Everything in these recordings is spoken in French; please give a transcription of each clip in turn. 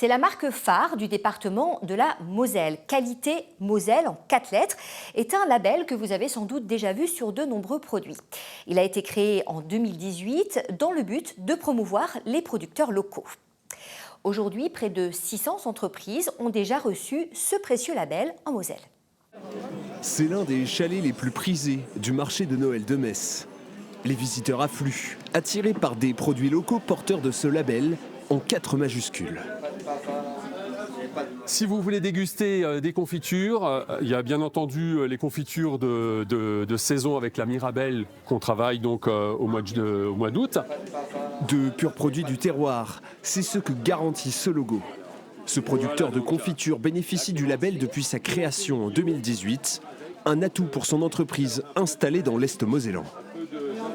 C'est la marque phare du département de la Moselle. Qualité Moselle en 4 lettres est un label que vous avez sans doute déjà vu sur de nombreux produits. Il a été créé en 2018 dans le but de promouvoir les producteurs locaux. Aujourd'hui, près de 600 entreprises ont déjà reçu ce précieux label en Moselle. C'est l'un des chalets les plus prisés du marché de Noël de Metz. Les visiteurs affluent, attirés par des produits locaux porteurs de ce label en 4 majuscules. Si vous voulez déguster des confitures, il y a bien entendu les confitures de saison avec la Mirabelle qu'on travaille donc au mois d'août. De purs produits du terroir, c'est ce que garantit ce logo. Ce producteur de confitures bénéficie du label depuis sa création en 2018, un atout pour son entreprise installée dans l'Est mosellan.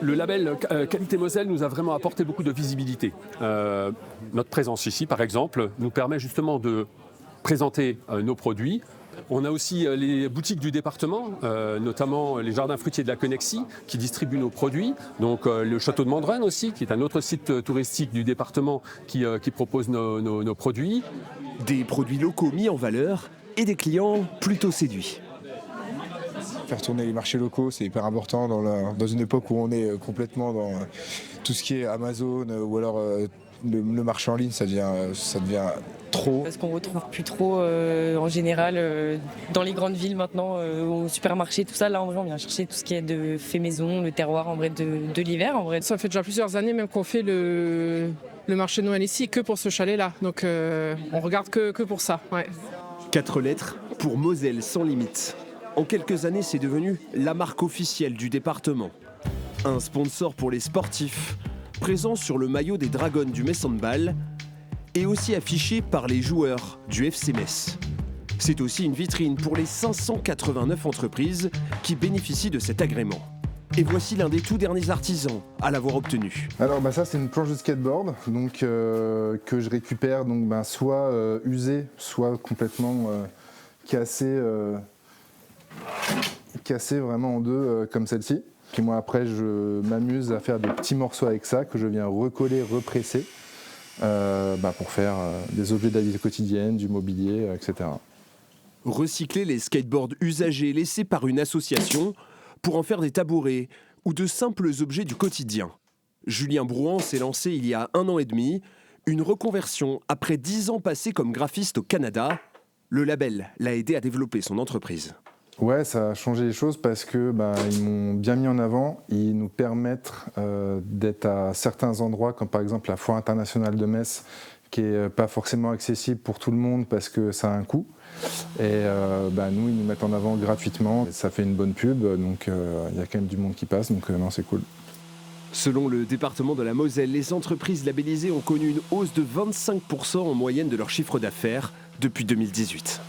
Le label Qualité Moselle nous a vraiment apporté beaucoup de visibilité. Notre présence ici, par exemple, nous permet justement de présenter nos produits. On a aussi les boutiques du département, notamment les jardins fruitiers de la Connexie qui distribuent nos produits. Donc le château de Mandren aussi, qui est un autre site touristique du département qui propose nos produits. Des produits locaux mis en valeur et des clients plutôt séduits. Faire tourner les marchés locaux, c'est hyper important dans une époque où on est complètement dans tout ce qui est Amazon ou alors le marché en ligne, ça devient trop. Parce qu'on ne retrouve plus trop en général dans les grandes villes maintenant, au supermarché, tout ça. Là, en vrai, on vient chercher tout ce qui est de fait maison, le terroir en vrai de l'hiver. En vrai. Ça fait déjà plusieurs années même qu'on fait le marché de Noël ici, que pour ce chalet-là. Donc on regarde que pour ça. Ouais. 4 lettres pour Moselle sans limite. En quelques années, c'est devenu la marque officielle du département. Un sponsor pour les sportifs, présent sur le maillot des Dragons du Metz Handball et aussi affiché par les joueurs du FC Metz. C'est aussi une vitrine pour les 589 entreprises qui bénéficient de cet agrément. Et voici l'un des tout derniers artisans à l'avoir obtenu. Alors ça c'est une planche de skateboard donc, que je récupère donc, soit usée, soit complètement cassée vraiment en deux comme celle-ci. Puis moi après je m'amuse à faire des petits morceaux avec ça que je viens recoller, represser pour faire des objets de la vie quotidienne, du mobilier, etc. Recycler les skateboards usagés laissés par une association pour en faire des tabourets ou de simples objets du quotidien. Julien Brouan s'est lancé il y a 1 an et demi, une reconversion après 10 ans passés comme graphiste au Canada. Le label l'a aidé à développer son entreprise. Ouais, ça a changé les choses parce que ils m'ont bien mis en avant. Ils nous permettent d'être à certains endroits, comme par exemple la Foire internationale de Metz, qui n'est pas forcément accessible pour tout le monde parce que ça a un coût. Et nous, ils nous mettent en avant gratuitement. Ça fait une bonne pub, donc il y a quand même du monde qui passe, donc non, c'est cool. Selon le département de la Moselle, les entreprises labellisées ont connu une hausse de 25% en moyenne de leur chiffre d'affaires depuis 2018.